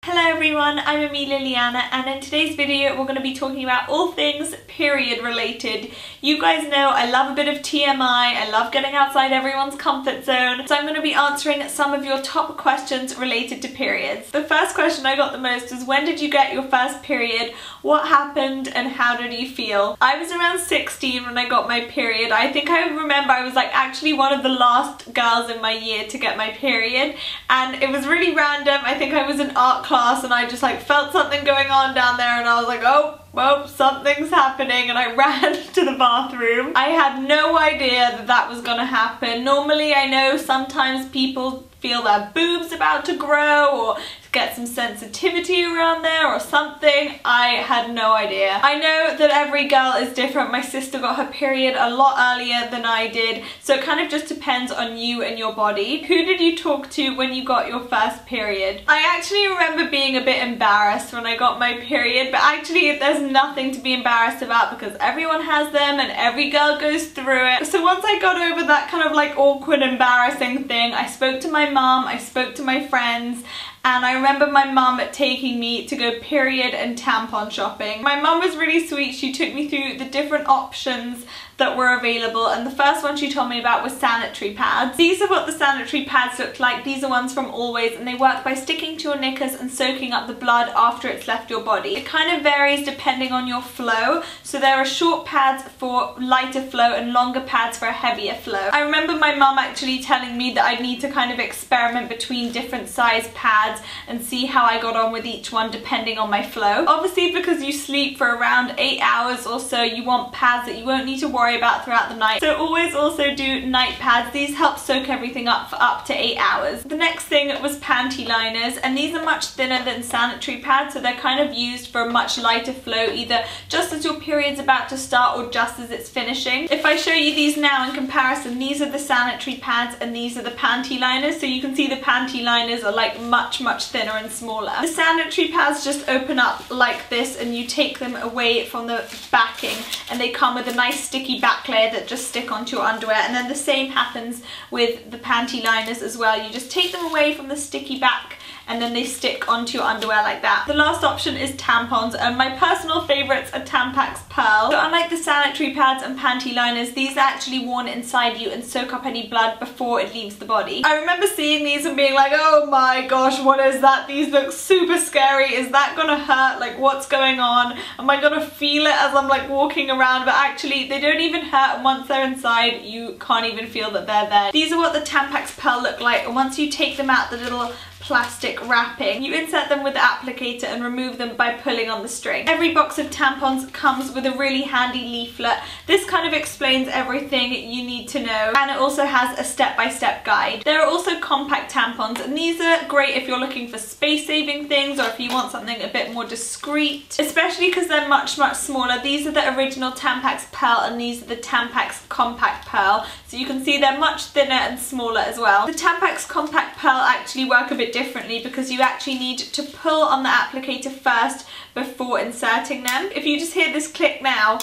Hello everyone, I'm Amelia Liana, and in today's video we're going to be talking about all things period related. You guys know I love a bit of TMI, I love getting outside everyone's comfort zone, so I'm going to be answering some of your top questions related to periods. The first question I got the most is, when did you get your first period? What happened and how did you feel? I was around 16 when I got my period. I think I remember I was like actually one of the last girls in my year to get my period, and it was really random. I think I was in art class and I just like felt something going on down there and I was like, oh, well, something's happening, and I ran to the bathroom. I had no idea that that was gonna happen. Normally I know sometimes people feel their boobs about to grow or get some sensitivity around there or something. I had no idea. I know that every girl is different. My sister got her period a lot earlier than I did, so it kind of just depends on you and your body. Who did you talk to when you got your first period? I actually remember being a bit embarrassed when I got my period, but actually there's nothing to be embarrassed about because everyone has them and every girl goes through it. So once I got over that kind of like awkward, embarrassing thing, I spoke to my mum, I spoke to my friends, and I remember my mum taking me to go period and tampon shopping. My mum was really sweet. She took me through the different options that were available, and the first one she told me about was sanitary pads. These are what the sanitary pads look like. These are ones from Always, and they work by sticking to your knickers and soaking up the blood after it's left your body. It kind of varies depending on your flow, so there are short pads for lighter flow and longer pads for a heavier flow. I remember my mum actually telling me that I'd need to kind of experiment between different size pads and see how I got on with each one depending on my flow. Obviously, because you sleep for around 8 hours or so, you want pads that you won't need to worry about throughout the night. So Always also do night pads. These help soak everything up for up to 8 hours. The next thing was panty liners, and these are much thinner than sanitary pads, so they're kind of used for a much lighter flow, either just as your period's about to start or just as it's finishing. If I show you these now in comparison, these are the sanitary pads and these are the panty liners, so you can see the panty liners are like much thinner and smaller. The sanitary pads just open up like this and you take them away from the backing, and they come with a nice sticky back layer that just stick onto your underwear, and then the same happens with the panty liners as well. You just take them away from the sticky back and then they stick onto your underwear like that. The last option is tampons, and my personal favourites are Tampax Pearl. So unlike the sanitary pads and panty liners, these are actually worn inside you and soak up any blood before it leaves the body. I remember seeing these and being like, oh my gosh, what is that? These look super scary. Is that gonna hurt? Like, what's going on? Am I gonna feel it as I'm like walking around? But actually they don't even hurt, and once they're inside you can't even feel that they're there. These are what the Tampax Pearl look like, and once you take them out the little plastic wrapping, you insert them with the applicator and remove them by pulling on the string. Every box of tampons comes with a really handy leaflet. This kind of explains everything you need to know, and it also has a step-by-step guide. There are also compact tampons, and these are great if you're looking for space-saving things or if you want something a bit more discreet, especially because they're much smaller. These are the original Tampax Pearl and these are the Tampax Compact Pearl, so you can see they're much thinner and smaller as well. The Tampax Compact Pearl actually work a bit differently because you actually need to pull on the applicator first before inserting them. If you just hear this click now,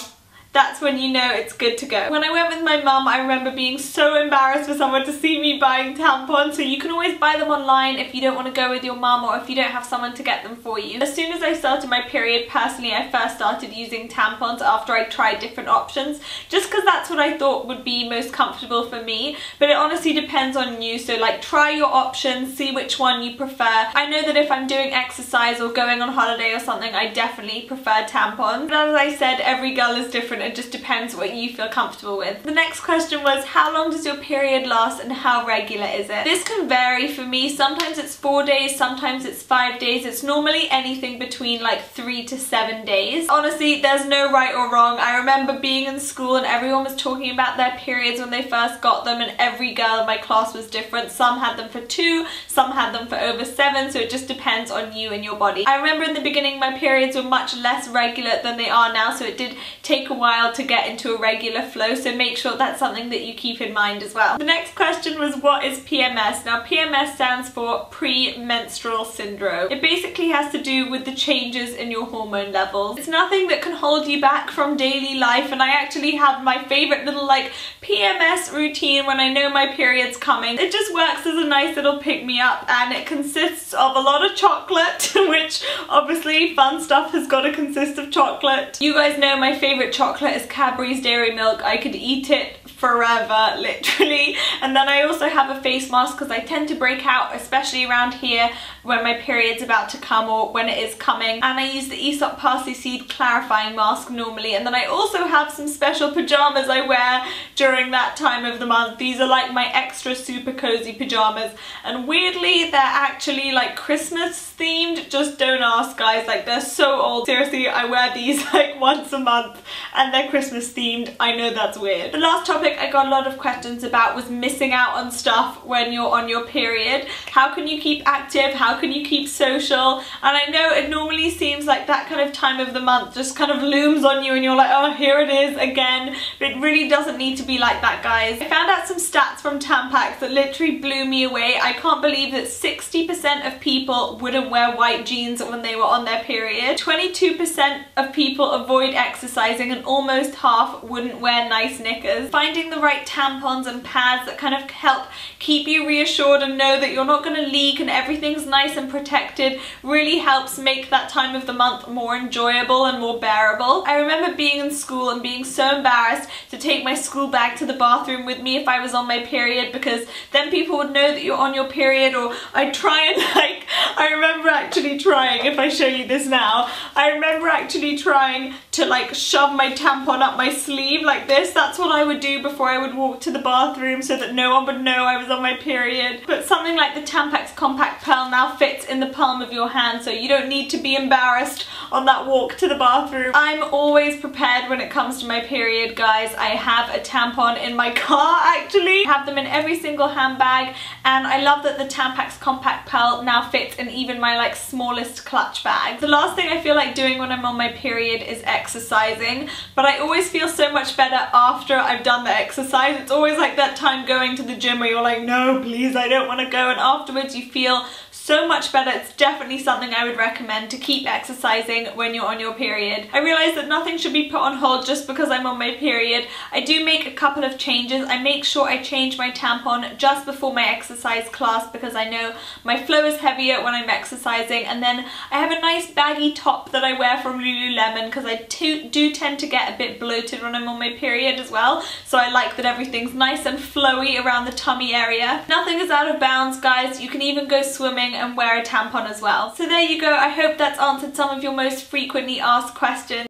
that's when you know it's good to go. When I went with my mum, I remember being so embarrassed for someone to see me buying tampons, so you can always buy them online if you don't want to go with your mum or if you don't have someone to get them for you. As soon as I started my period, personally, I first started using tampons after I tried different options, just because that's what I thought would be most comfortable for me, but it honestly depends on you, so like try your options, see which one you prefer. I know that if I'm doing exercise or going on holiday or something, I definitely prefer tampons, but as I said, every girl is different. It just depends what you feel comfortable with. The next question was, how long does your period last and how regular is it? This can vary for me. Sometimes it's 4 days, sometimes it's 5 days. It's normally anything between like 3 to 7 days. Honestly, there's no right or wrong. I remember being in school and everyone was talking about their periods when they first got them, and every girl in my class was different. Some had them for 2, some had them for over 7, so it just depends on you and your body. I remember in the beginning my periods were much less regular than they are now, so it did take a while while to get into a regular flow, so make sure that's something that you keep in mind as well. The next question was, what is PMS? Now PMS stands for premenstrual syndrome. It basically has to do with the changes in your hormone levels. It's nothing that can hold you back from daily life, and I actually have my favorite little like PMS routine when I know my period's coming. It just works as a nice little pick-me-up, and it consists of a lot of chocolate, which obviously fun stuff has got to consist of chocolate. You guys know my favorite chocolate is Cadbury's Dairy Milk. I could eat it forever, literally. And then I also have a face mask because I tend to break out, especially around here when my period's about to come or when it is coming. And I use the Aesop Parsley Seed Clarifying Mask normally. And then I also have some special pajamas I wear during that time of the month. These are like my extra super cozy pajamas. And weirdly, they're actually like Christmas themed. Just don't ask, guys. Like, they're so old. Seriously, I wear these like once a month and they're Christmas themed. I know that's weird. The last topic I got a lot of questions about was missing out on stuff when you're on your period. How can you keep active? How can you keep social? And I know it normally seems like that kind of time of the month just kind of looms on you and you're like, oh, here it is again. But it really doesn't need to be like that, guys. I found out some stats from Tampax that literally blew me away. I can't believe that 60% of people wouldn't wear white jeans when they were on their period. 22% of people avoid exercising, and almost half wouldn't wear nice knickers. Finding the right tampons and pads that kind of help keep you reassured and know that you're not going to leak and everything's nice and protected really helps make that time of the month more enjoyable and more bearable. I remember being in school and being so embarrassed to take my school bag to the bathroom with me if I was on my period, because then people would know that you're on your period. Or I'd try and like, I remember actually trying, if I show you this now, I remember actually trying to like shove my tampon up my sleeve like this. That's what I would do before I would walk to the bathroom so that no one would know I was on my period. But something like the Tampax Compact Pearl now fits in the palm of your hand, so you don't need to be embarrassed on that walk to the bathroom. I'm always prepared when it comes to my period, guys. I have a tampon in my car, actually. I have them in every single handbag, and I love that the Tampax Compact Pearl now fits in even my like smallest clutch bag. The last thing I feel like doing when I'm on my period is exercising, but I always feel so much better after I've done the exercise. It's always like that time going to the gym where you're like, no, please, I don't want to go, and afterwards you feel so much better. It's definitely something I would recommend to keep exercising when you're on your period. I realize that nothing should be put on hold just because I'm on my period. I do make a couple of changes. I make sure I change my tampon just before my exercise class because I know my flow is heavier when I'm exercising, and then I have a nice baggy top that I wear from Lululemon because I do tend to get a bit bloated when I'm on my period as well, so I like that everything's nice and flowy around the tummy area. Nothing is out of bounds, guys. You can even go swimming and wear a tampon as well. So there you go. I hope that's answered some of your most frequently asked questions.